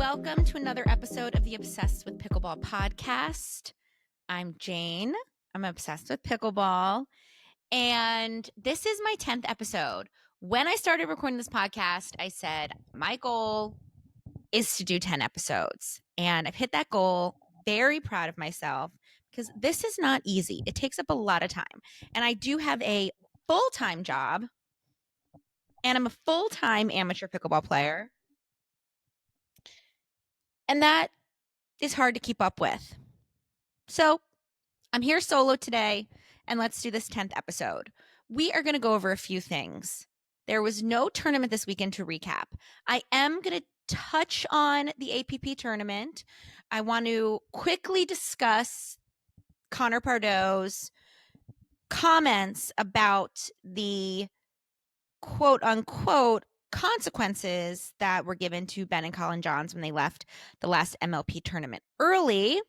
Welcome to another episode of the Obsessed with Pickleball podcast. I'm Jane. I'm obsessed with pickleball. And this is my 10th episode. When I started recording this podcast, I said my goal is to do 10 episodes. And I've hit that goal. Very proud of myself because this is not easy. It takes up a lot of time. And I do have a full-time job. And I'm a full-time amateur pickleball player. And that is hard to keep up with. So I'm here solo today, and let's do this 10th episode. We are going to go over a few things. There was no tournament this weekend to recap. I am going to touch on the APP tournament. I want to quickly discuss Connor Pardoe's comments about the quote-unquote consequences that were given to Ben and Colin Johns when they left the last MLP tournament early.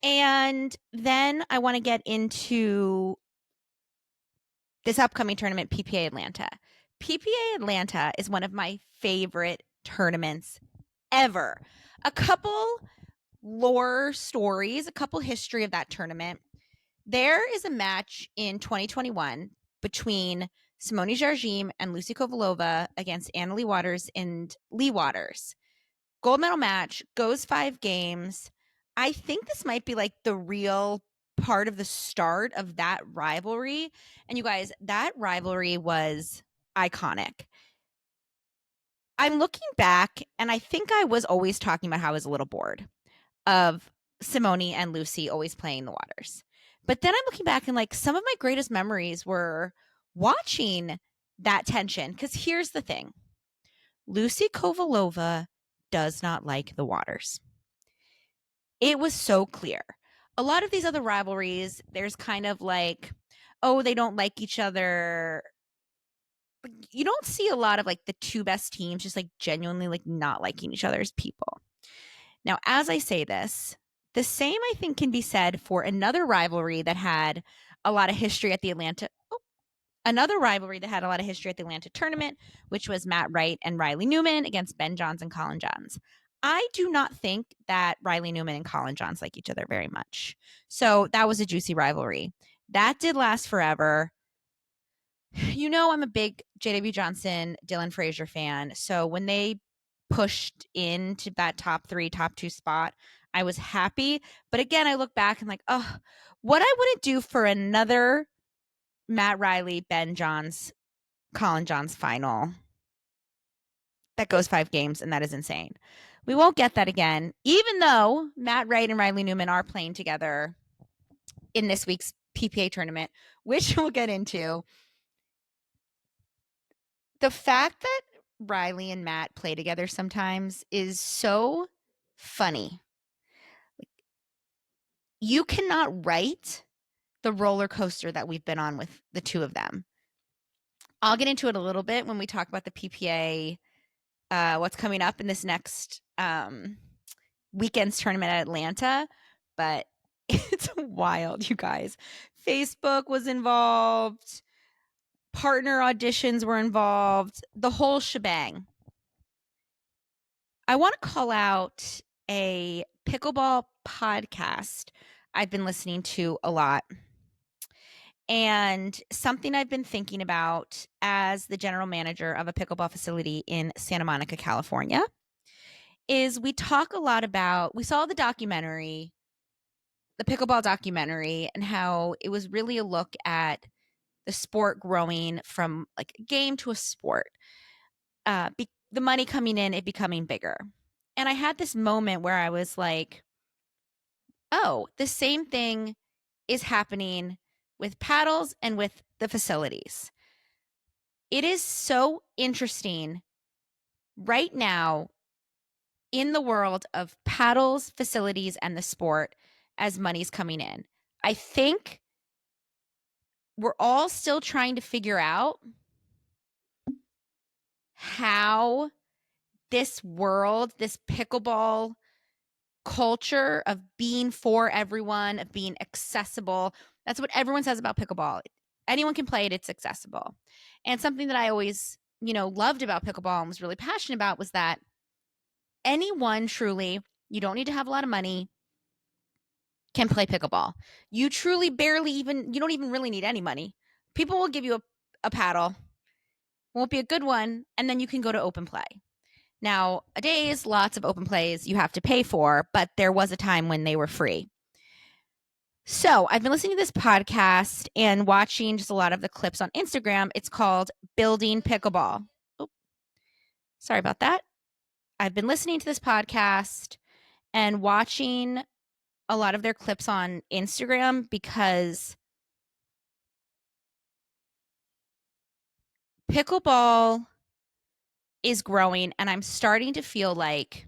And then I want to get into this upcoming tournament, PPA Atlanta. PPA Atlanta is one of my favorite tournaments ever. A couple lore stories, a couple history of that tournament. There is a match in 2021 between Simone Jardim and Lucy Kovalova against Anna Leigh Waters and Leigh Waters. Gold medal match, goes 5 games. I think this might be like the real part of the start of that rivalry. And you guys, that rivalry was iconic. I'm looking back, and I think I was always talking about how I was a little bored of Simone and Lucy always playing the Waters. But then I'm looking back, and like some of my greatest memories were watching that tension. Because here's the thing. Lucy Kovalova does not like the Waters. It was so clear. A lot of these other rivalries, there's kind of like, oh, they don't like each other. You don't see a lot of like the two best teams just like genuinely like not liking each other as people. Now, as I say this, the same I think can be said for another rivalry that had a lot of history at the Atlanta. Another rivalry that had a lot of history at the Atlanta tournament, which was Matt Wright and Riley Newman against Ben Johns and Colin Johns. I do not think that Riley Newman and Colin Johns like each other very much. So that was a juicy rivalry. That did last forever. You know, I'm a big J.W. Johnson, Dylan Frazier fan. So when they pushed into that top 3, top 2 spot, I was happy. But again, I look back and like, oh, what I wouldn't do for another Matt Riley, Ben Johns, Colin Johns final that goes 5 games, and that is insane. We won't get that again, even though Matt Wright and Riley Newman are playing together in this week's PPA tournament, which we'll get into. The fact that Riley and Matt play together sometimes is so funny. You cannot write the roller coaster that we've been on with the two of them. I'll get into it a little bit when we talk about the PPA, what's coming up in this next weekend's tournament at Atlanta, but it's wild, you guys. Facebook was involved. Partner auditions were involved. The whole shebang. I want to call out a pickleball podcast I've been listening to a lot. And something I've been thinking about as the general manager of a pickleball facility in Santa Monica, California, is we talk a lot about, we saw the documentary, the pickleball documentary, and how it was really a look at the sport growing from like a game to a sport. The money coming in, it becoming bigger. And I had this moment where I was like, oh, the same thing is happening with paddles and with the facilities. It is so interesting right now in the world of paddles, facilities, and the sport as money's coming in. I think we're all still trying to figure out how this world, this pickleball culture of being for everyone, of being accessible. That's what everyone says about pickleball. Anyone can play it. It's accessible. And something that I always, loved about pickleball and was really passionate about was that anyone truly, you don't need to have a lot of money, can play pickleball. You truly you don't even really need any money. People will give you a paddle, won't be a good one, and then you can go to open play. Nowadays, lots of open plays you have to pay for, but there was a time when they were free. So I've been listening to this podcast and watching just a lot of the clips on Instagram. It's called Building Pickleball. Oh, sorry about that. I've been listening to this podcast and watching a lot of their clips on Instagram because pickleball is growing, and I'm starting to feel like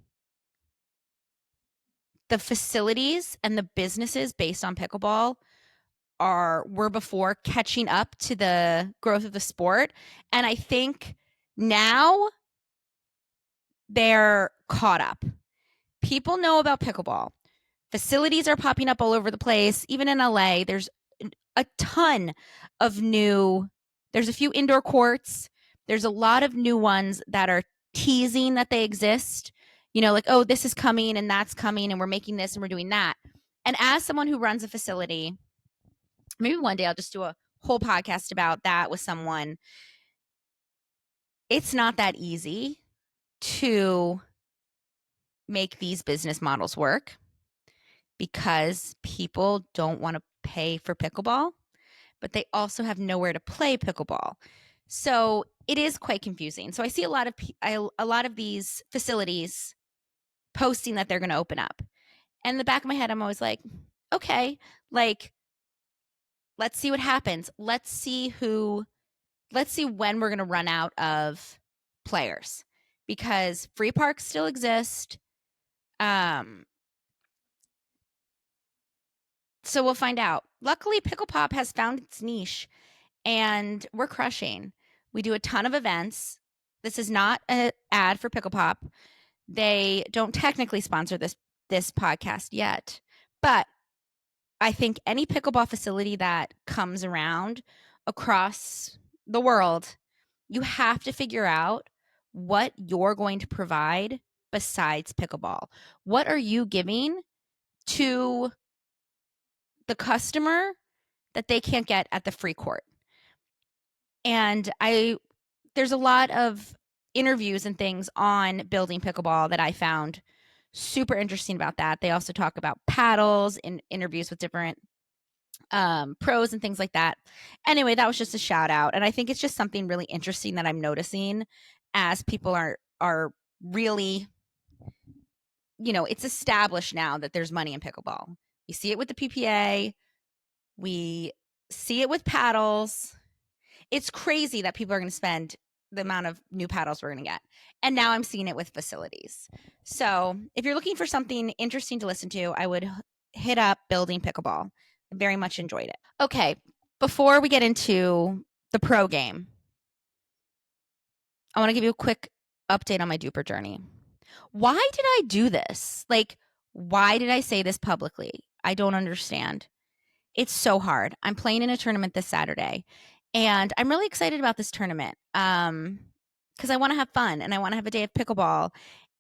the facilities and the businesses based on pickleball were before catching up to the growth of the sport. And I think now they're caught up. People know about pickleball. Facilities are popping up all over the place. Even in LA, there's a ton of there's a few indoor courts. There's a lot of new ones that are teasing that they exist. Like, oh, this is coming and that's coming and we're making this and we're doing that. And as someone who runs a facility, maybe one day I'll just do a whole podcast about that with someone. It's not that easy to make these business models work because people don't want to pay for pickleball, but they also have nowhere to play pickleball. So it is quite confusing. So I see a lot of these facilities posting that they're going to open up. And in the back of my head, I'm always like, okay, like, let's see what happens. Let's see when we're going to run out of players, because free parks still exist. So we'll find out. Luckily, Pickle Pop has found its niche and we're crushing. We do a ton of events. This is not an ad for Pickle Pop. They don't technically sponsor this podcast yet, but I think any pickleball facility that comes around across the world, you have to figure out what you're going to provide besides pickleball. What are you giving to the customer that they can't get at the free court? And there's a lot of interviews and things on Building Pickleball that I found super interesting about that. They also talk about paddles in interviews with different pros and things like that. Anyway, that was just a shout out. And I think it's just something really interesting that I'm noticing as people are really, it's established now that there's money in pickleball. You see it with the PPA. We see it with paddles. It's crazy that people are going to spend the amount of new paddles we're going to get. And now I'm seeing it with facilities. So if you're looking for something interesting to listen to, I would hit up Building Pickleball. I very much enjoyed it. Okay, before we get into the pro game, I want to give you a quick update on my DUPR journey. Why did I do this? Why did I say this publicly? I don't understand. It's so hard. I'm playing in a tournament this Saturday, and I'm really excited about this tournament because I want to have fun and I want to have a day of pickleball,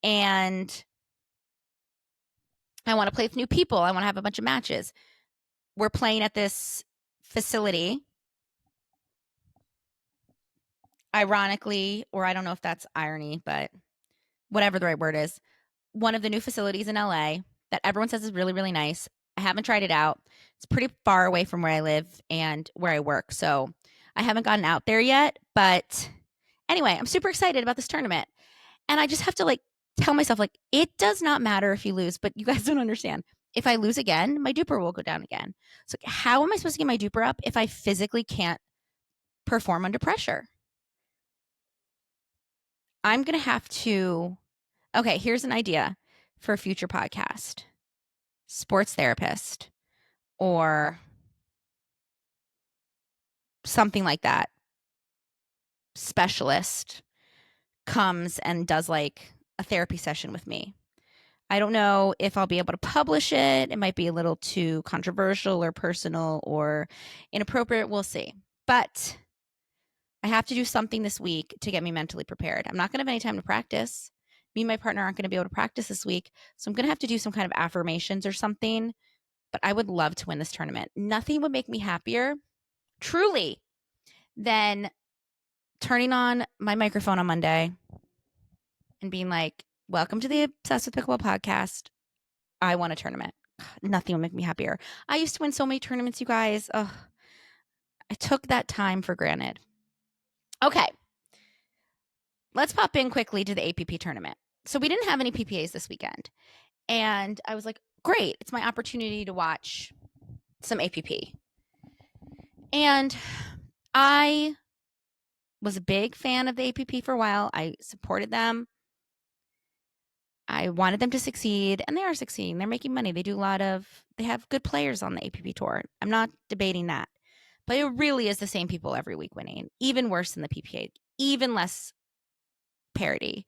and I want to play with new people. I want to have a bunch of matches. We're playing at this facility. Ironically, or I don't know if that's irony, but whatever the right word is, one of the new facilities in LA that everyone says is really, really nice. I haven't tried it out. It's pretty far away from where I live and where I work, so I haven't gotten out there yet. But anyway, I'm super excited about this tournament. And I just have to tell myself, it does not matter if you lose, but you guys don't understand. If I lose again, my DUPR will go down again. So how am I supposed to get my DUPR up if I physically can't perform under pressure? I'm going to have to, okay, here's an idea for a future podcast. Sports therapist or something like that. Specialist comes and does a therapy session with me. I don't know if I'll be able to publish it. It might be a little too controversial or personal or inappropriate. We'll see. But I have to do something this week to get me mentally prepared. I'm not going to have any time to practice. me and my partner aren't going to be able to practice this week. So I'm going to have to do some kind of affirmations or something. But I would love to win this tournament. Nothing would make me happier, truly, than turning on my microphone on Monday and being like, welcome to the Obsessed with Pickleball podcast. I won a tournament. Nothing would make me happier. I used to win so many tournaments, you guys. Ugh, I took that time for granted. Okay. Let's pop in quickly to the APP tournament. So we didn't have any PPAs this weekend. And I was like, great. It's my opportunity to watch some APP. And I was a big fan of the APP for a while. I supported them. I wanted them to succeed, and they are succeeding. They're making money. They have good players on the APP tour. I'm not debating that. But it really is the same people every week winning, even worse than the PPA, even less parity.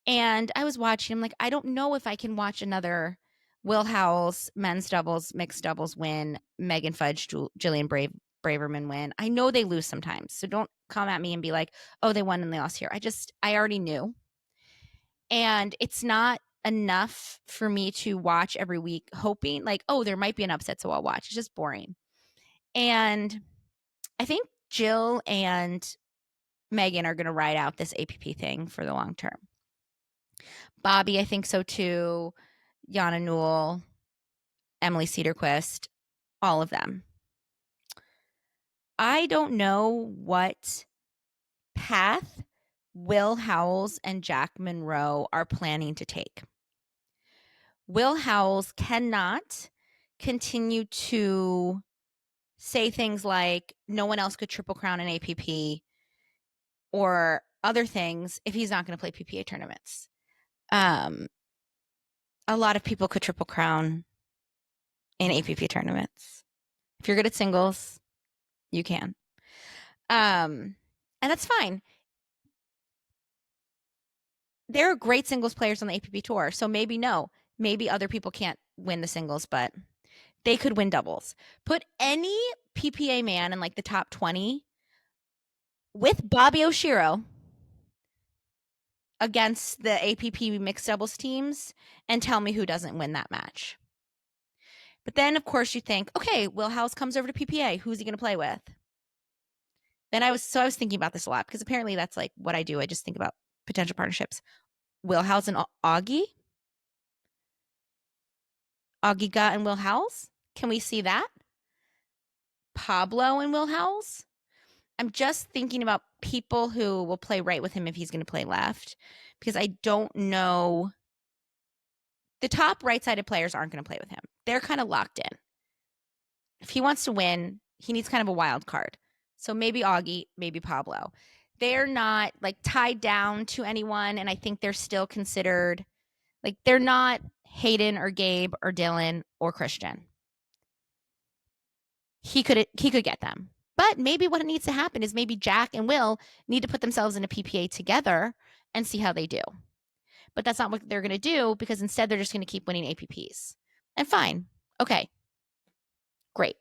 And I was watching, I'm like, I don't know if I can watch another Will Howells men's doubles, mixed doubles win, Megan Fudge, Jillian Braverman win. I know they lose sometimes. So don't come at me and be like, oh, they won and they lost here. I already knew. And it's not enough for me to watch every week hoping like, oh, there might be an upset, so I'll watch. It's just boring. And I think Jill and Megan are going to ride out this APP thing for the long term. Bobby, I think so too. Yana Newell, Emily Cedarquist, all of them. I don't know what path Will Howells and Jack Munrow are planning to take. Will Howells cannot continue to say things like no one else could triple crown an APP or other things if he's not going to play PPA tournaments. A lot of people could triple crown in APP tournaments. If you're good at singles, you can. And that's fine. There are great singles players on the APP tour. So maybe other people can't win the singles, but they could win doubles. Put any PPA man in like the top 20 with Bobby Oshiro against the APP mixed doubles teams and tell me who doesn't win that match. But then, of course, you think, okay, Will Howells comes over to PPA. Who's he going to play with? Then I was thinking about this a lot because apparently that's like what I do. I just think about potential partnerships. Will Howells and Augie? Augie Gutt and Will Howells? Can we see that? Pablo and Will Howells? I'm just thinking about people who will play right with him if he's going to play left because I don't know. The top right-sided players aren't going to play with him. They're kind of locked in. If he wants to win, he needs kind of a wild card. So maybe Augie, maybe Pablo. They're not like tied down to anyone, and I think they're still considered like they're not Hayden or Gabe or Dylan or Christian. He could get them. But maybe what needs to happen is maybe Jack and Will need to put themselves in a PPA together and see how they do. But that's not what they're going to do because instead they're just going to keep winning APPs. And fine. Okay. Great.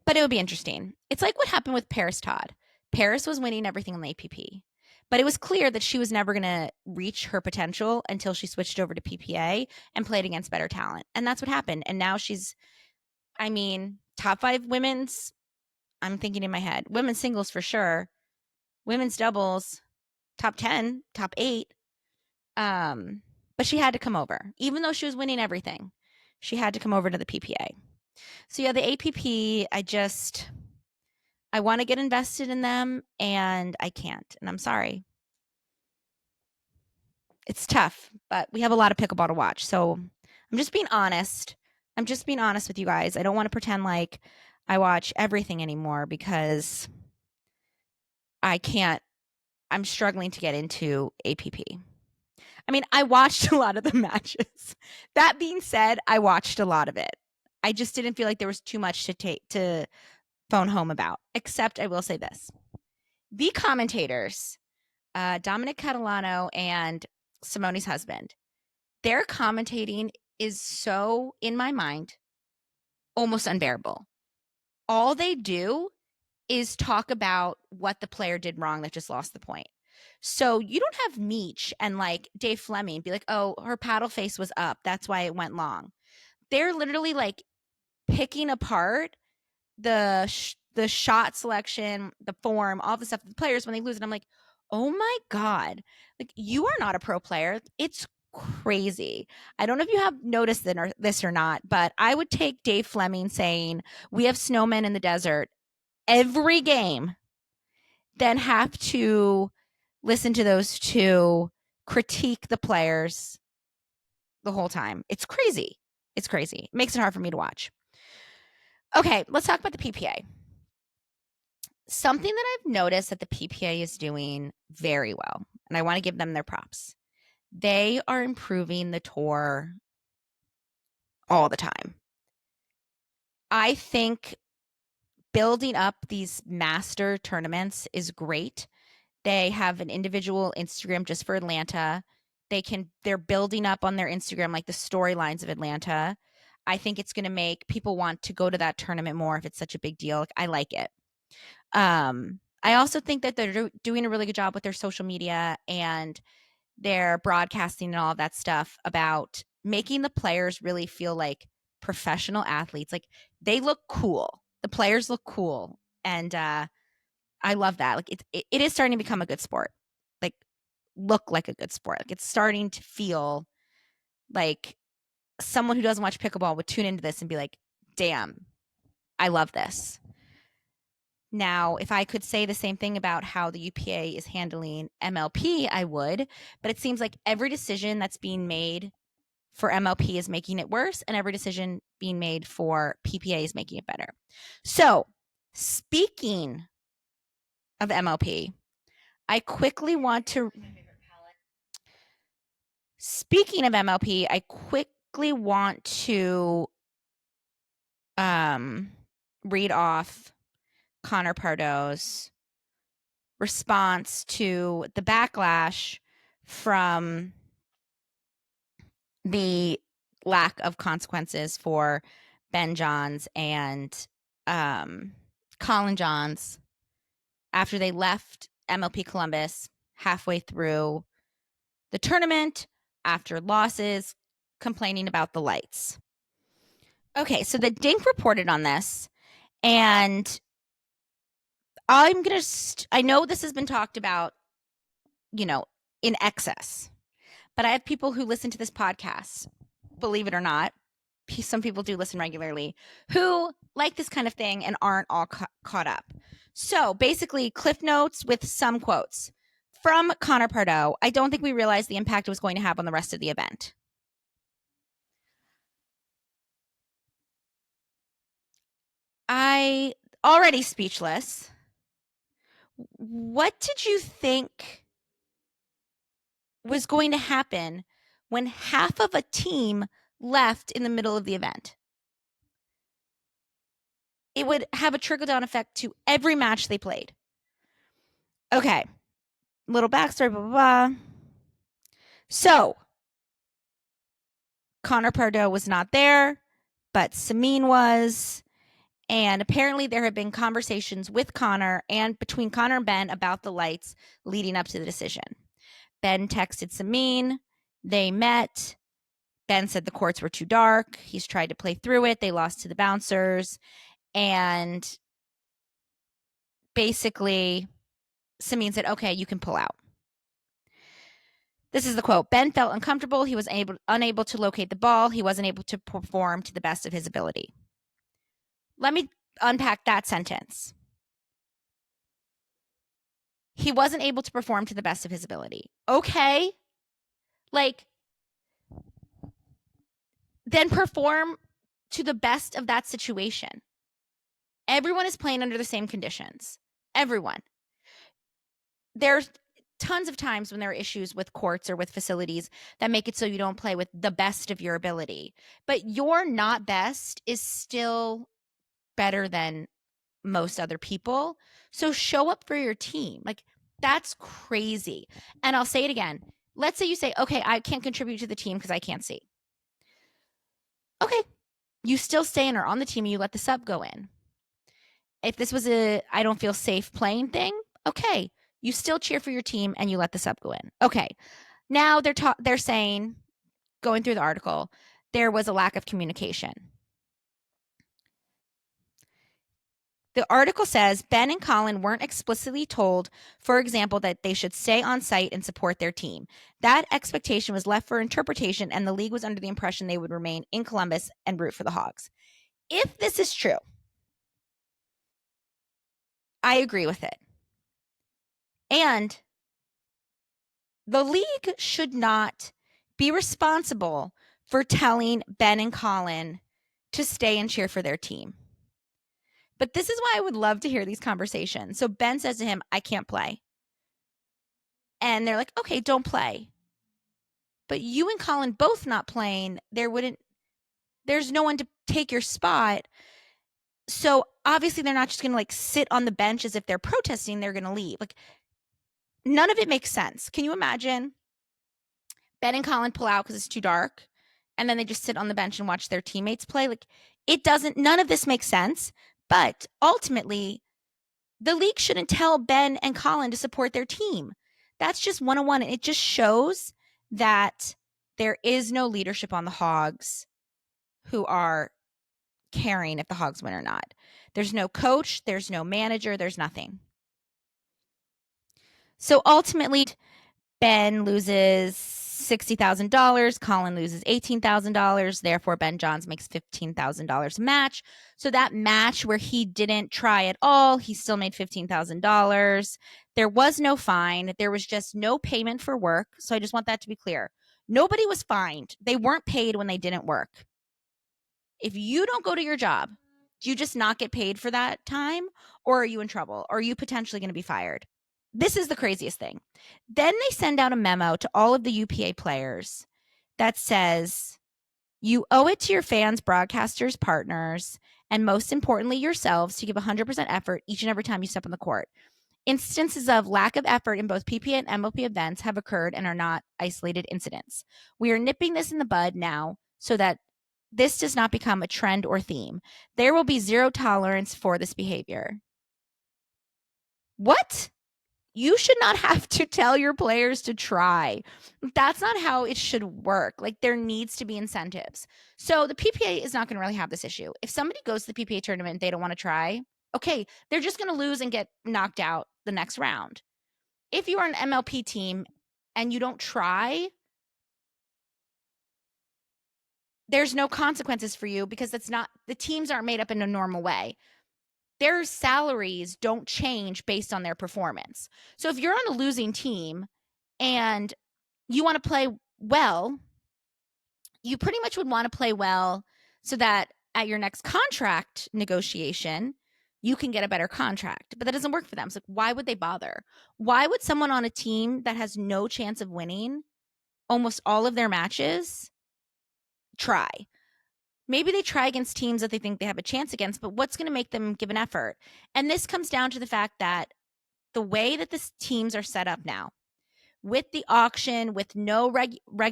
But it would be interesting. It's like what happened with Paris Todd. Paris was winning everything in the APP. But it was clear that she was never going to reach her potential until she switched over to PPA and played against better talent. And that's what happened. And now she's, top 5 women's, I'm thinking in my head, women's singles for sure, women's doubles, top 10, top 8. But she had to come over. Even though she was winning everything, she had to come over to the PPA. So yeah, the APP, I want to get invested in them and I can't. And I'm sorry. It's tough, but we have a lot of pickleball to watch. So I'm just being honest. I'm just being honest with you guys. I don't want to pretend like I watch everything anymore because I can't. I'm struggling to get into APP. I watched a lot of the matches. That being said, I watched a lot of it. I just didn't feel like there was too much to phone home about, except I will say this. The commentators, Dominic Catalano and Simone's husband, their commentating is so, in my mind, almost unbearable. All they do is talk about what the player did wrong that just lost the point. So you don't have Meech and like Dave Fleming be like, oh, her paddle face was up. That's why it went long. They're literally like picking apart the shot selection, the form, all the stuff, the players when they lose. And I'm like, oh my God, like you are not a pro player. It's crazy. I don't know if you have noticed this or not, but I would take Dave Fleming saying, we have snowmen in the desert every game, then have to listen to those two critique the players the whole time. It's crazy. It's crazy. It makes it hard for me to watch. Okay, let's talk about the PPA. Something that I've noticed that the PPA is doing very well, and I want to give them their props. They are improving the tour all the time. I think building up these master tournaments is great. They have an individual Instagram just for Atlanta. They're building up on their Instagram like the storylines of Atlanta. I think it's going to make people want to go to that tournament more if it's such a big deal. Like, I like it. I also think that they're doing a really good job with their social media and their broadcasting and all of that stuff about making the players really feel like professional athletes. Like, they look cool. The players look cool. And I love that. Like, it is starting to become a good sport. Like, look like a good sport. Like, it's starting to feel like someone who doesn't watch pickleball would tune into this and be like, damn, I love this. Now, if I could say the same thing about how the UPA is handling MLP, I would. But it seems like every decision that's being made for MLP is making it worse, and every decision being made for PPA is making it better. So, speaking of MLP, I quickly want to read off Connor Pardoe's response to the backlash from the lack of consequences for Ben Johns and Colin Johns after they left MLP Columbus halfway through the tournament after losses, complaining about the lights. Okay, so the Dink reported on this, and I know this has been talked about, in excess, but I have people who listen to this podcast, believe it or not, some people do listen regularly, who like this kind of thing and aren't all caught up. So basically, cliff notes with some quotes from Connor Pardoe. I don't think we realized the impact it was going to have on the rest of the event. I already speechless. What did you think was going to happen when half of a team left in the middle of the event? It would have a trickle-down effect to every match they played. Okay, little backstory, blah, blah, blah. So, Connor Pardoe was not there, but Samin was. And apparently there had been conversations with Connor and between Connor and Ben about the lights leading up to the decision. Ben texted Samin. They met. Ben said the courts were too dark. He's tried to play through it. They lost to the bouncers. And basically, Samin said, okay, you can pull out. This is the quote. Ben felt uncomfortable. He was unable to locate the ball. He wasn't able to perform to the best of his ability. Let me unpack that sentence. He wasn't able to perform to the best of his ability. Okay. Like, then perform to the best of that situation. Everyone is playing under the same conditions. Everyone. There's tons of times when there are issues with courts or with facilities that make it so you don't play with the best of your ability. But your not best is still better than most other people. So show up for your team. Like, that's crazy. And I'll say it again. Let's say you say, okay, I can't contribute to the team because I can't see. Okay, you still stay in or on the team and you let the sub go in. If this was I don't feel safe playing thing, okay, You still cheer for your team and you let the sub go in. Okay. Now they're saying, going through the article, there was a lack of communication. The article says Ben and Colin weren't explicitly told, for example, that they should stay on site and support their team. That expectation was left for interpretation, and the league was under the impression they would remain in Columbus and root for the Hogs. If this is true, I agree with it. And the league should not be responsible for telling Ben and Colin to stay and cheer for their team. But this is why I would love to hear these conversations. So Ben says to him, I can't play. And they're like, okay, don't play. But you and Colin both not playing, there's no one to take your spot. So obviously they're not just going to like sit on the bench as if they're protesting, they're going to leave. Like, none of it makes sense. Can you imagine Ben and Colin pull out because it's too dark, and then they just sit on the bench and watch their teammates play? Like, none of this makes sense. But ultimately, the league shouldn't tell Ben and Colin to support their team. That's just 101. It just shows that there is no leadership on the Hogs who are caring if the Hogs win or not. There's no coach, there's no manager, there's nothing. So ultimately, Ben loses $60,000. Colin loses $18,000. Therefore, Ben Johns makes $15,000 a match. So that match where he didn't try at all, he still made $15,000. There was no fine. There was just no payment for work. So I just want that to be clear. Nobody was fined. They weren't paid when they didn't work. If you don't go to your job, do you just not get paid for that time? Or are you in trouble? Or are you potentially going to be fired? This is the craziest thing. Then they send out a memo to all of the UPA players that says, you owe it to your fans, broadcasters, partners, and most importantly, yourselves to give 100% effort each and every time you step on the court. Instances of lack of effort in both PPA and MLP events have occurred and are not isolated incidents. We are nipping this in the bud now so that this does not become a trend or theme. There will be zero tolerance for this behavior. What? You should not have to tell your players to try. That's not how it should work. Like, there needs to be incentives. So the PPA is not going to really have this issue. If somebody goes to the PPA tournament and they don't want to try, okay, they're just going to lose and get knocked out the next round. If you are an MLP team and you don't try, there's no consequences for you because the teams aren't made up in a normal way. Their salaries don't change based on their performance. So if you're on a losing team and you want to play well, you pretty much would want to play well so that at your next contract negotiation, you can get a better contract. But that doesn't work for them. So why would they bother? Why would someone on a team that has no chance of winning almost all of their matches try? Maybe they try against teams that they think they have a chance against, but what's going to make them give an effort? And this comes down to the fact that the way that the teams are set up now, with the auction, with no relegation.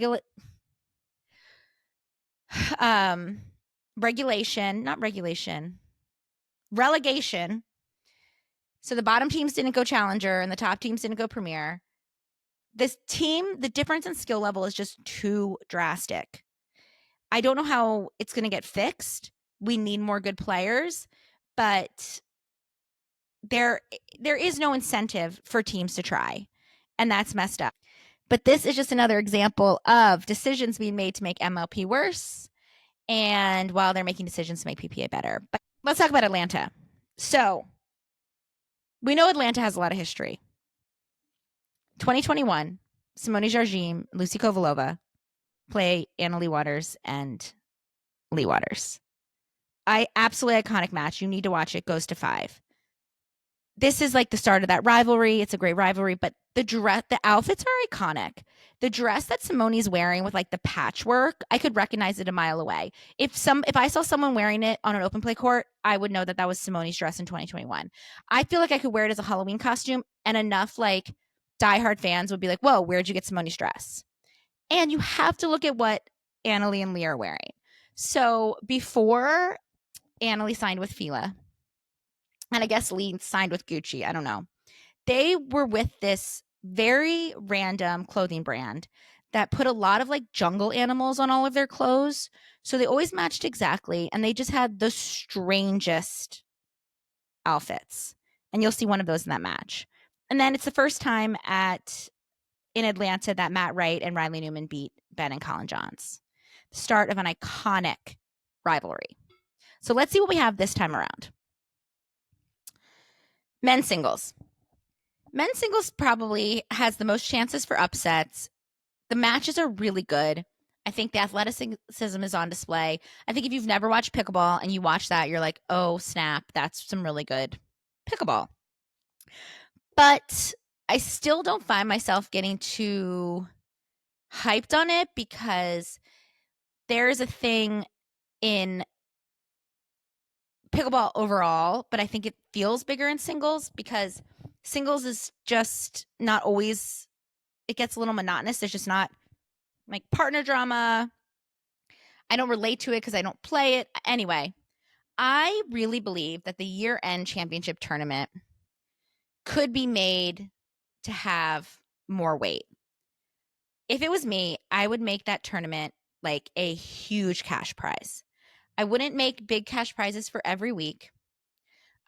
So the bottom teams didn't go challenger and the top teams didn't go premier. This team, the difference in skill level is just too drastic. I don't know how it's going to get fixed. We need more good players, but there is no incentive for teams to try, and that's messed up. But this is just another example of decisions being made to make MLP worse, and while they're making decisions to make PPA better. But let's talk about Atlanta. So we know Atlanta has a lot of history. 2021, Simone Jardim, Lucy Kovalova play Anna Lee Waters and Lee Waters. Absolutely iconic match. You need to watch it. Goes to 5. This is like the start of that rivalry. It's a great rivalry, but the outfits are iconic. The dress that Simone's wearing with like the patchwork, I could recognize it a mile away. If I saw someone wearing it on an open play court, I would know that was Simone's dress in 2021. I feel like I could wear it as a Halloween costume, and enough like diehard fans would be like, "Whoa, where'd you get Simone's dress?" And you have to look at what Annalie and Lee are wearing. So before Annalie signed with Fila, and I guess Lee signed with Gucci, I don't know, they were with this very random clothing brand that put a lot of like jungle animals on all of their clothes. So they always matched exactly. And they just had the strangest outfits. And you'll see one of those in that match. And then it's the first time in Atlanta that Matt Wright and Riley Newman beat Ben and Colin Johns. The start of an iconic rivalry. So let's see what we have this time around. Men's singles. Men's singles probably has the most chances for upsets. The matches are really good. I think the athleticism is on display. I think if you've never watched pickleball and you watch that, you're like, oh, snap, that's some really good pickleball. But I still don't find myself getting too hyped on it because there is a thing in pickleball overall, but I think it feels bigger in singles because singles is just not always, it gets a little monotonous. There's just not like partner drama. I don't relate to it because I don't play it. Anyway, I really believe that the year-end championship tournament could be made to have more weight. If it was me, I would make that tournament like a huge cash prize. I wouldn't make big cash prizes for every week.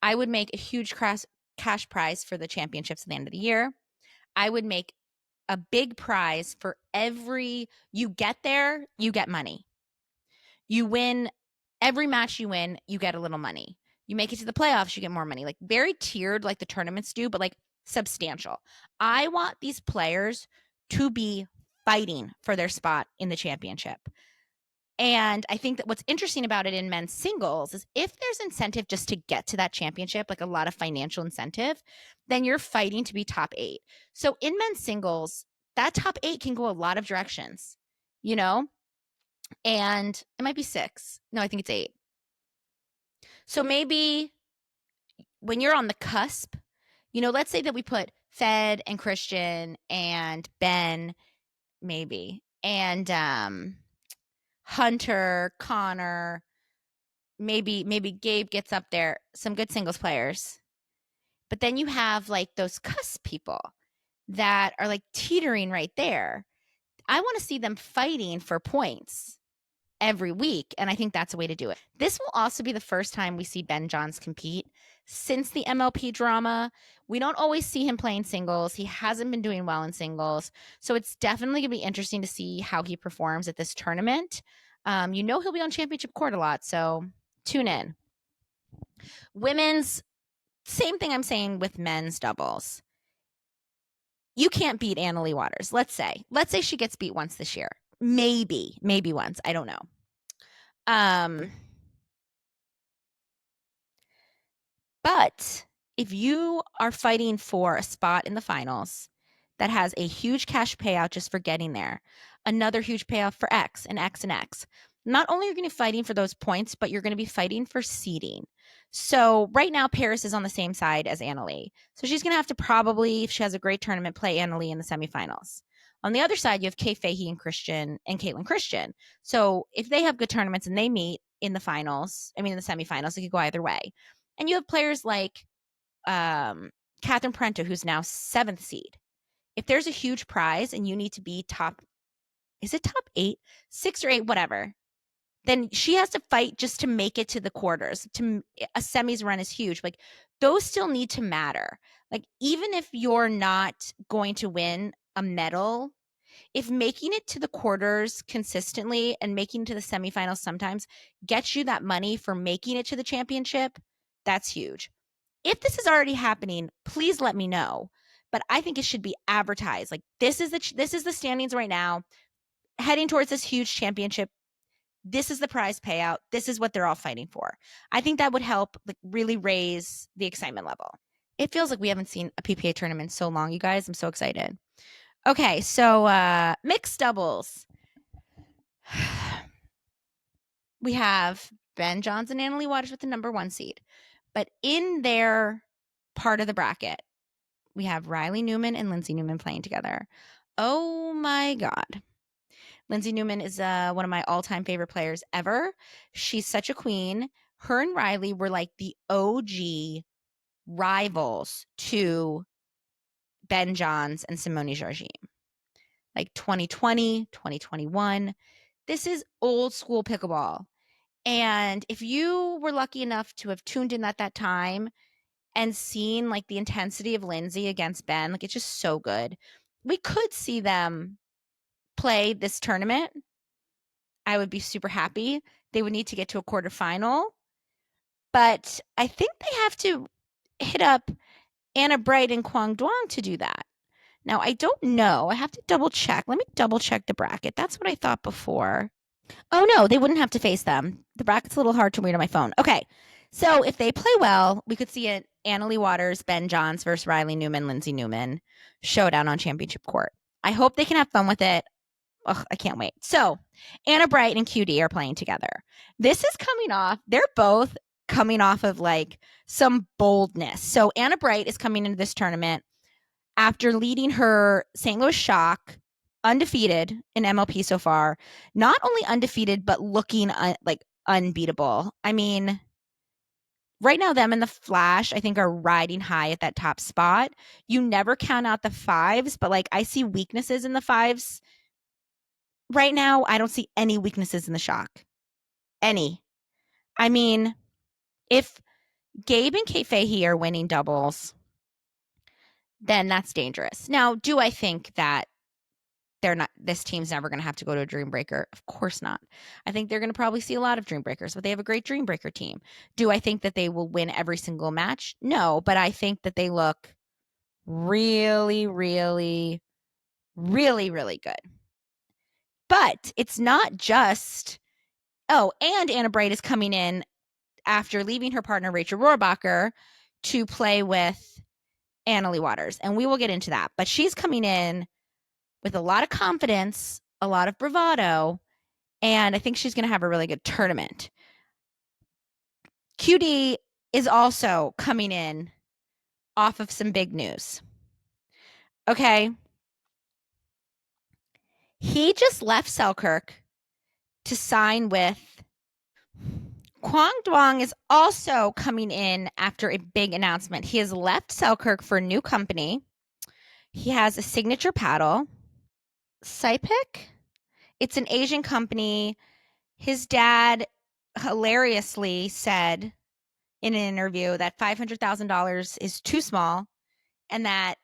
I would make a huge cash prize for the championships at the end of the year. I would make a big prize for you get there, you get money. You win every match you win, you get a little money. You make it to the playoffs, you get more money. Like very tiered like the tournaments do, but like substantial. I want these players to be fighting for their spot in the championship. And I think that what's interesting about it in men's singles is if there's incentive just to get to that championship, like a lot of financial incentive, then you're fighting to be top 8. So in men's singles, that top 8 can go a lot of directions, you know? And it might be 6. No, I think it's 8. So maybe when you're on the cusp, let's say that we put Fed and Christian and Ben, maybe, and Hunter, Connor, maybe Gabe gets up there, some good singles players. But then you have like those cusp people that are like teetering right there. I want to see them fighting for points every week, and I think that's a way to do it. This will also be the first time we see Ben Johns compete since the MLP drama. We don't always see him playing singles. He hasn't been doing well in singles, so it's definitely going to be interesting to see how he performs at this tournament. He'll be on championship court a lot, so tune in. Women's, same thing I'm saying with men's doubles. You can't beat Annalie Waters. Let's say she gets beat once this year. Maybe once. I don't know. But if you are fighting for a spot in the finals that has a huge cash payout just for getting there, another huge payout for X and X and X, not only are you going to be fighting for those points, but you're going to be fighting for seeding. So right now, Paris is on the same side as Annalie. So she's going to have to probably, if she has a great tournament, play Annalie in the semifinals. On the other side, you have Kay Fahey and Caitlin Christian. So if they have good tournaments and they meet in the semifinals, it could go either way. And you have players like Catherine Parento, who's now 7th seed. If there's a huge prize and you need to be top 8, 6 or 8, whatever, then she has to fight just to make it to the quarters. A semis run is huge. Like those still need to matter. Like even if you're not going to win a medal, if making it to the quarters consistently and making it to the semifinals sometimes gets you that money for making it to the championship, that's huge. If this is already happening, please let me know. But I think it should be advertised. Like this is the standings right now, heading towards this huge championship. This is the prize payout. This is what they're all fighting for. I think that would help like really raise the excitement level. It feels like we haven't seen a PPA tournament in so long, you guys. I'm so excited. Okay, so mixed doubles. We have Ben Johns and Annalie Waters with the number 1 seed. But in their part of the bracket, we have Riley Newman and Lindsay Newman playing together. Oh my God. Lindsay Newman is one of my all-time favorite players ever. She's such a queen. Her and Riley were like the OG rivals to Ben Johns and Simone Jardim. Like 2020, 2021. This is old school pickleball. And if you were lucky enough to have tuned in at that time and seen like the intensity of Lindsay against Ben, like it's just so good. We could see them play this tournament. I would be super happy. They would need to get to a quarterfinal. But I think they have to hit up Anna Bright and Kwang Duong to do that. Now, I don't know. I have to double check. Let me double check the bracket. That's what I thought before. Oh, no, they wouldn't have to face them. The bracket's a little hard to read on my phone. Okay, so if they play well, we could see an Annalie Waters, Ben Johns versus Riley Newman, Lindsay Newman showdown on championship court. I hope they can have fun with it. Ugh, I can't wait. So Anna Bright and QD are playing together. This is coming off. They're both coming off of like some boldness. So Anna Bright is coming into this tournament after leading her St. Louis Shock undefeated in MLP so far. Not only undefeated, but looking like unbeatable. I mean, right now, them and the Flash, I think, are riding high at that top spot. You never count out the fives, but like I see weaknesses in the fives. Right now, I don't see any weaknesses in the Shock. Any. I mean, if Gabe and Kate Fahey are winning doubles, then that's dangerous. Now, do I think that this team's never going to have to go to a Dream Breaker? Of course not. I think they're going to probably see a lot of Dream Breakers, but they have a great Dream Breaker team. Do I think that they will win every single match? No, but I think that they look really, really, really, really good. But it's not just, and Anna Bright is coming in after leaving her partner, Rachel Rohrbacher, to play with Annalie Waters. And we will get into that. But she's coming in with a lot of confidence, a lot of bravado, and I think she's going to have a really good tournament. QD is also coming in off of some big news. Okay. He just left Selkirk to sign with Kwang Duong. Is also coming in after a big announcement. He has left Selkirk for a new company. He has a signature paddle, Saipic. It's an Asian company. His dad hilariously said in an interview that $500,000 is too small and that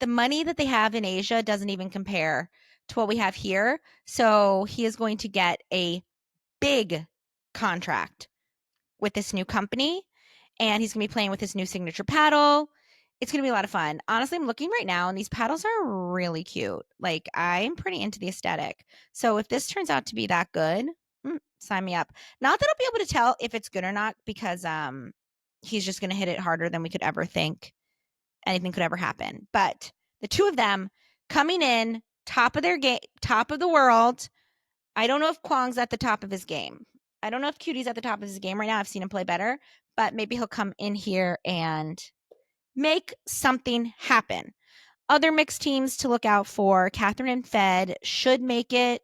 the money that they have in Asia doesn't even compare to what we have here. So he is going to get a big contract with this new company, and he's going to be playing with his new signature paddle. It's going to be a lot of fun. Honestly, I'm looking right now, and these paddles are really cute. Like, I'm pretty into the aesthetic. So if this turns out to be that good, sign me up. Not that I'll be able to tell if it's good or not, because he's just going to hit it harder than we could ever think anything could ever happen. But the two of them coming in, top of their game, top of the world. I don't know if Kwang's at the top of his game. I don't know if QD's at the top of his game right now. I've seen him play better, but maybe he'll come in here and make something happen. Other mixed teams to look out for: Catherine and Fed should make it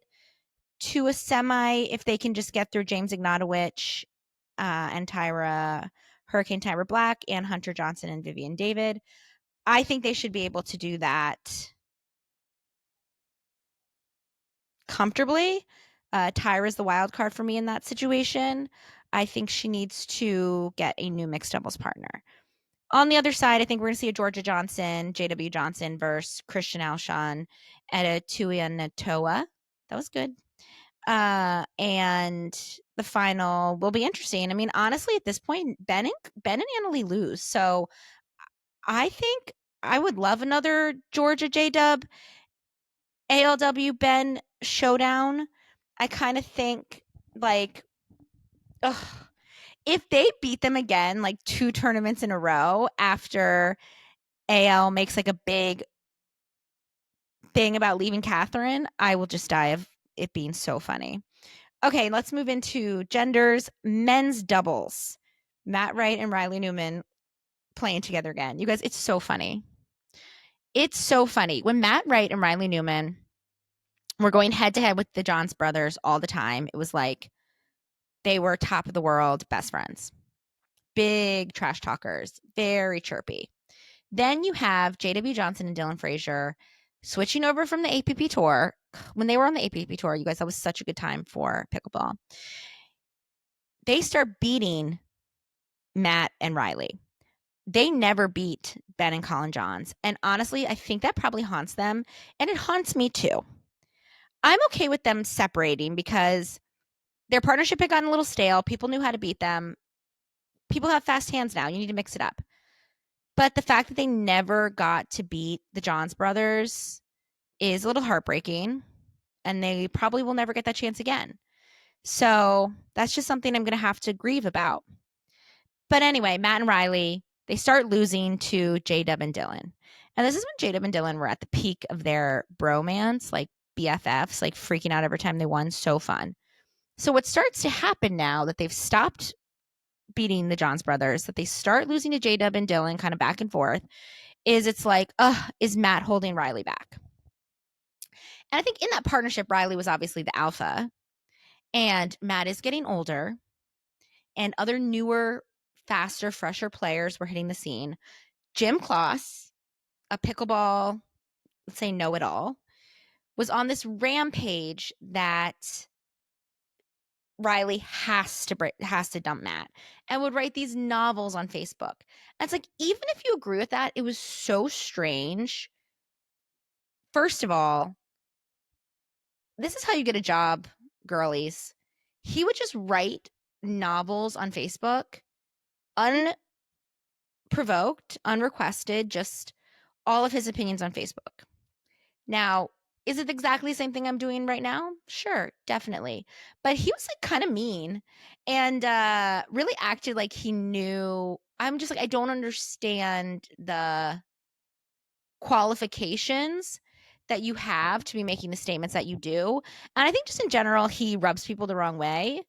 to a semi if they can just get through James Ignatowicz and Hurricane Tyra Black, and Hunter Johnson and Vivian David. I think they should be able to do that comfortably. Tyra's the wild card for me in that situation. I think she needs to get a new mixed doubles partner. On the other side, I think we're going to see a Georgia Johnson, JW Johnson versus Christian Alshon at a Tuia Natoa. That was good. And the final will be interesting. I mean, honestly, at this point, Ben and Annalie lose. So I think I would love another Georgia J-Dub ALW Ben showdown. I kind of think like, if they beat them again, like 2 tournaments in a row after AL makes like a big thing about leaving Catherine, I will just die of it being so funny. Okay, let's move into genders. Men's doubles. Matt Wright and Riley Newman playing together again. You guys, it's so funny. It's so funny. When Matt Wright and Riley Newman were going head to head with the Johns brothers all the time, it was like they were top of the world best friends. Big trash talkers, very chirpy. Then you have J.W. Johnson and Dylan Frazier switching over from the APP Tour. When they were on the APP Tour, you guys, that was such a good time for pickleball. They start beating Matt and Riley. They never beat Ben and Colin Johns. And honestly, I think that probably haunts them. And it haunts me too. I'm okay with them separating because their partnership had gotten a little stale. People knew how to beat them. People have fast hands now. You need to mix it up. But the fact that they never got to beat the Johns brothers is a little heartbreaking. And they probably will never get that chance again. So that's just something I'm going to have to grieve about. But anyway, Matt and Riley, they start losing to J-Dub and Dylan. And this is when J-Dub and Dylan were at the peak of their bromance, like BFFs, like freaking out every time they won. So fun. So what starts to happen now that they've stopped beating the Johns brothers, that they start losing to J-Dub and Dylan kind of back and forth, is it's like, is Matt holding Riley back? And I think in that partnership, Riley was obviously the alpha. And Matt is getting older. And other newer, faster, fresher players were hitting the scene. Jim Kloss, a pickleball, let's say know-it-all, was on this rampage that Riley has to dump Matt, and would write these novels on Facebook. And it's like, even if you agree with that, it was so strange. First of all, this is how you get a job, girlies. He would just write novels on Facebook, unprovoked, unrequested, just all of his opinions on Facebook. Now, is it exactly the same thing I'm doing right now? Sure, definitely. But he was like kind of mean and really acted like he knew. I'm just like, I don't understand the qualifications that you have to be making the statements that you do. And I think just in general, he rubs people the wrong way.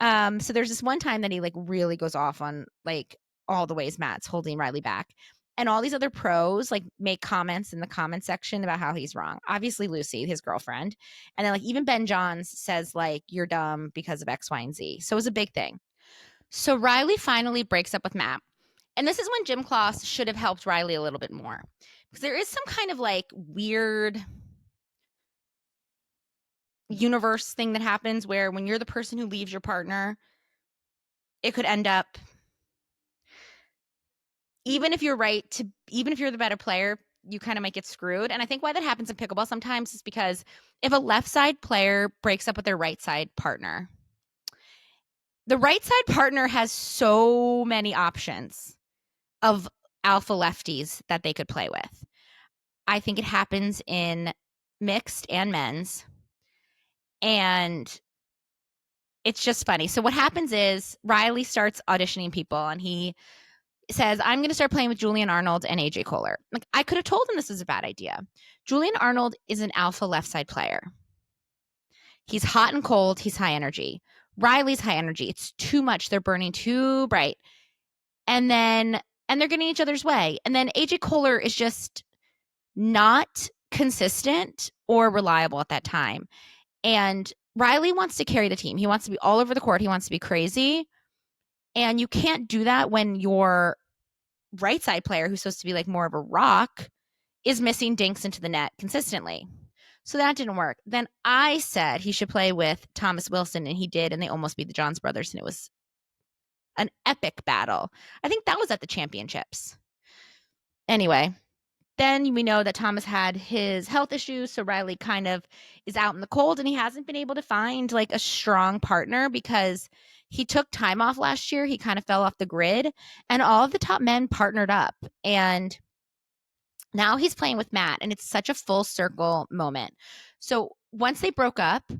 So there's this one time that he like really goes off on like all the ways Matt's holding Riley back. And all these other pros like make comments in the comment section about how he's wrong. Obviously, Lucy, his girlfriend. And then like even Ben Johns says like, you're dumb because of X, Y, and Z. So it was a big thing. So Riley finally breaks up with Matt. And this is when Jim Kloss should have helped Riley a little bit more. Because there is some kind of like weird universe thing that happens where when you're the person who leaves your partner, it could end up, even if you're the better player, you kind of might get screwed. And I think why that happens in pickleball sometimes is because if a left side player breaks up with their right side partner, the right side partner has so many options of alpha lefties that they could play with. I think it happens in mixed and men's. And it's just funny. So what happens is Riley starts auditioning people and he says, I'm going to start playing with Julian Arnold and AJ Kohler. Like, I could have told him this was a bad idea. Julian Arnold is an alpha left side player. He's hot and cold. He's high energy. Riley's high energy. It's too much. They're burning too bright. And they're getting each other's way. And then AJ Kohler is just not consistent or reliable at that time. And Riley wants to carry the team. He wants to be all over the court. He wants to be crazy. And you can't do that when your right side player, who's supposed to be like more of a rock, is missing dinks into the net consistently. So that didn't work. Then I said he should play with Thomas Wilson, and he did, and they almost beat the Johns brothers, and it was an epic battle. I think that was at the championships. Anyway, then we know that Thomas had his health issues, so Riley kind of is out in the cold, and he hasn't been able to find like a strong partner because he took time off last year. He kind of fell off the grid, and all of the top men partnered up, and now he's playing with Matt, and it's such a full circle moment. So once they broke up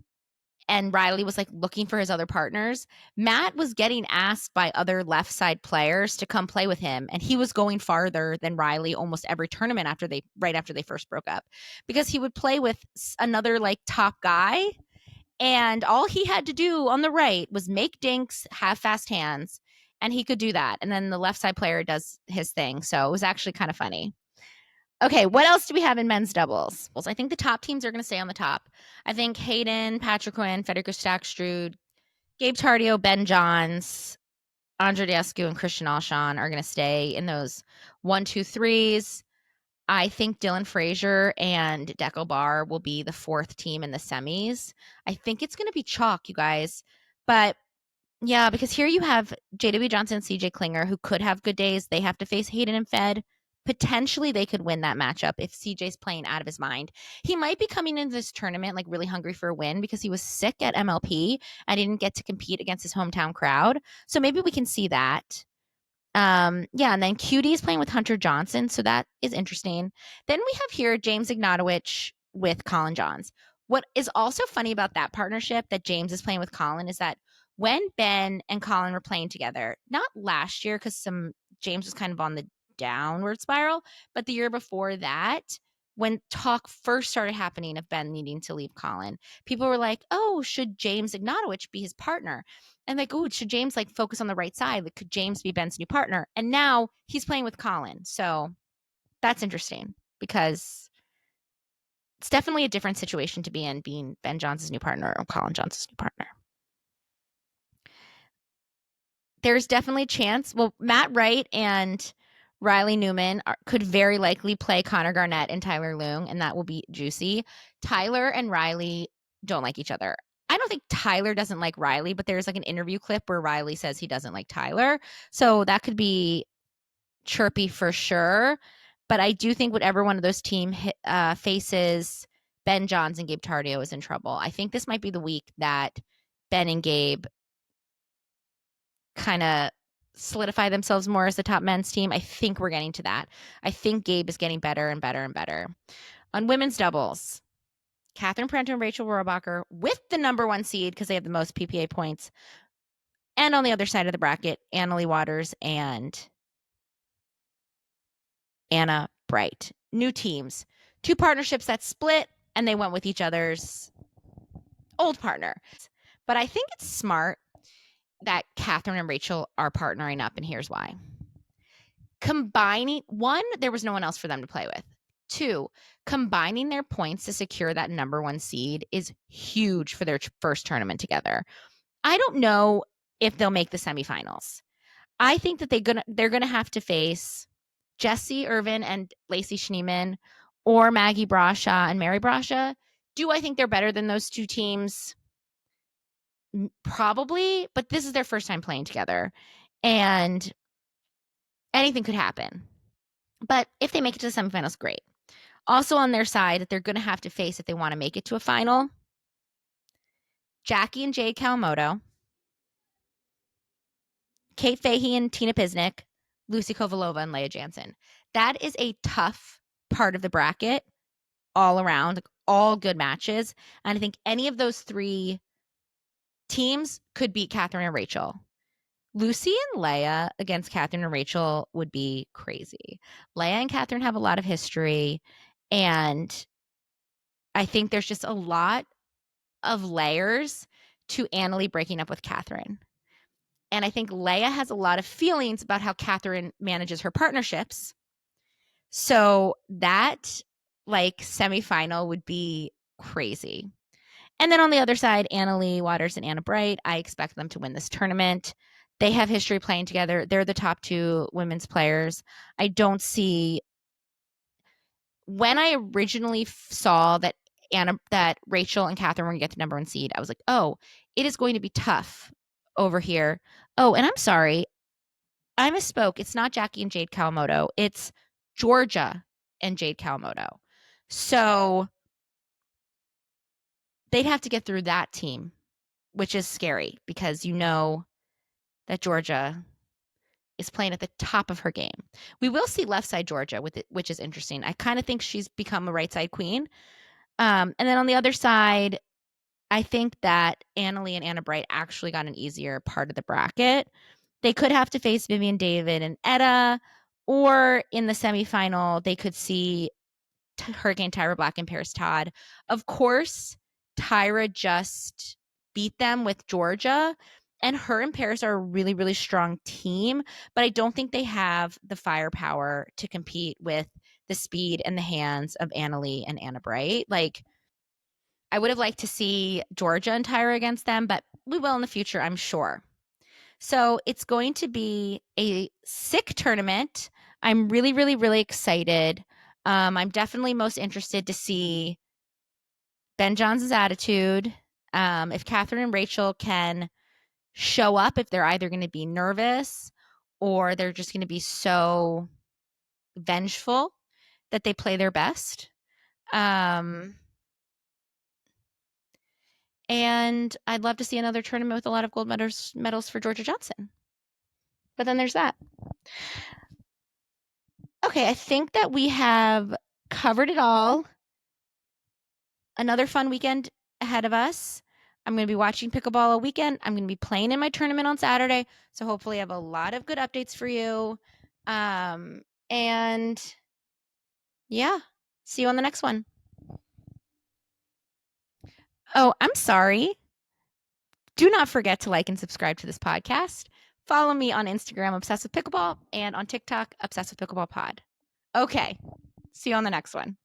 and Riley was like looking for his other partners, Matt was getting asked by other left side players to come play with him. And he was going farther than Riley almost every tournament right after they first broke up, because he would play with another like top guy. And all he had to do on the right was make dinks, have fast hands, and he could do that. And then the left side player does his thing. So it was actually kind of funny. Okay, what else do we have in men's doubles? I think the top teams are going to stay on the top. I think Hayden, Patrick Quinn, Federico Stackstrud, Gabe Tardio, Ben Johns, Andreescu and Christian Alshon are going to stay in those 1, 2, 3s. I think Dylan Frazier and Dekel Bar will be the fourth team in the semis. I think it's going to be chalk, you guys. But yeah, because here you have JW Johnson and CJ Klinger, who could have good days. They have to face Hayden and Fed. Potentially, they could win that matchup if CJ's playing out of his mind. He might be coming into this tournament like really hungry for a win because he was sick at MLP and didn't get to compete against his hometown crowd. So maybe we can see that. Yeah, and then QD is playing with Hunter Johnson, so that is interesting. Then we have here James Ignatowicz with Colin Johns. What is also funny about that partnership that James is playing with Colin is that when Ben and Colin were playing together, not last year because James was kind of on the downward spiral, but the year before that, when talk first started happening of Ben needing to leave Colin, people were like, "Oh, should James Ignatowicz be his partner?" And like, oh, should James like focus on the right side? Like, could James be Ben's new partner? And now he's playing with Colin. So that's interesting because it's definitely a different situation to be in, being Ben Johnson's new partner or Colin Johnson's new partner. There's definitely a chance. Well, Matt Wright and Riley Newman could very likely play Connor Garnett and Tyler Leung, and that will be juicy. Tyler and Riley don't like each other. I don't think Tyler doesn't like Riley, but there's like an interview clip where Riley says he doesn't like Tyler. So that could be chirpy for sure. But I do think whatever one of those teams faces Ben Johns and Gabe Tardio is in trouble. I think this might be the week that Ben and Gabe kind of solidify themselves more as the top men's team. I think we're getting to that. I think Gabe is getting better and better and better. On women's doubles, Catherine Prento and Rachel Rohrabacher with the number 1 seed because they have the most PPA points. And on the other side of the bracket, Annalie Waters and Anna Bright. New teams. 2 partnerships that split, and they went with each other's old partner. But I think it's smart that Catherine and Rachel are partnering up, and here's why. Combining, 1, there was no one else for them to play with. 2, combining their points to secure that number 1 seed is huge for their first tournament together. I don't know if they'll make the semifinals. I think that they're gonna have to face Jessie Irvin and Lacey Schneeman or Maggie Brasha and Mary Brasha. Do I think they're better than those 2 teams? Probably, but this is their first time playing together, and anything could happen. But if they make it to the semifinals, great. Also on their side, they're going to have to face, if they want to make it to a final, Jackie and Jade Kawamoto, Kate Fahey and Tina Pisnik, Lucy Kovalova and Leah Jansen. That is a tough part of the bracket all around, like all good matches. And I think any of those 3 teams could beat Catherine and Rachel. Lucy and Leah against Catherine and Rachel would be crazy. Leah and Catherine have a lot of history, and I think there's just a lot of layers to Annalie breaking up with Catherine. And I think Leah has a lot of feelings about how Catherine manages her partnerships. So that like semifinal would be crazy. And then on the other side, Annalie Waters and Anna Bright, I expect them to win this tournament. They have history playing together. They're the top 2 women's players. I don't see, when I originally saw that Rachel and Catherine were going to get the number 1 seed, I was like, oh, it is going to be tough over here. Oh, and I'm sorry, I misspoke. It's not Jackie and Jade Kawamoto. It's Georgia and Jade Kawamoto. So they'd have to get through that team, which is scary because you know that Georgia is playing at the top of her game. We will see left side Georgia with it, which is interesting. I kind of think she's become a right side queen. And then on the other side, I think that Annalie and Anna Bright actually got an easier part of the bracket. They could have to face Vivian David and Etta, or in the semifinal, they could see Hurricane Tyra Black and Paris Todd. Of course, Tyra just beat them with Georgia, and her and Paris are a really, really strong team, but I don't think they have the firepower to compete with the speed and the hands of Annalie and Anna Bright. Like, I would have liked to see Georgia and Tyra against them, but we will in the future, I'm sure. So it's going to be a sick tournament. I'm really, really, really excited. I'm definitely most interested to see Ben Johns' attitude. If Catherine and Rachel can show up, if they're either going to be nervous or they're just going to be so vengeful that they play their best. And I'd love to see another tournament with a lot of gold medals for Georgia Johnson. But then there's that. Okay, I think that we have covered it all. Another fun weekend ahead of us. I'm going to be watching pickleball all weekend. I'm going to be playing in my tournament on Saturday. So hopefully I have a lot of good updates for you. And yeah, see you on the next one. Oh, I'm sorry. Do not forget to like and subscribe to this podcast. Follow me on Instagram, Obsessed with Pickleball, and on TikTok, Obsessed with Pickleball Pod. Okay, see you on the next one.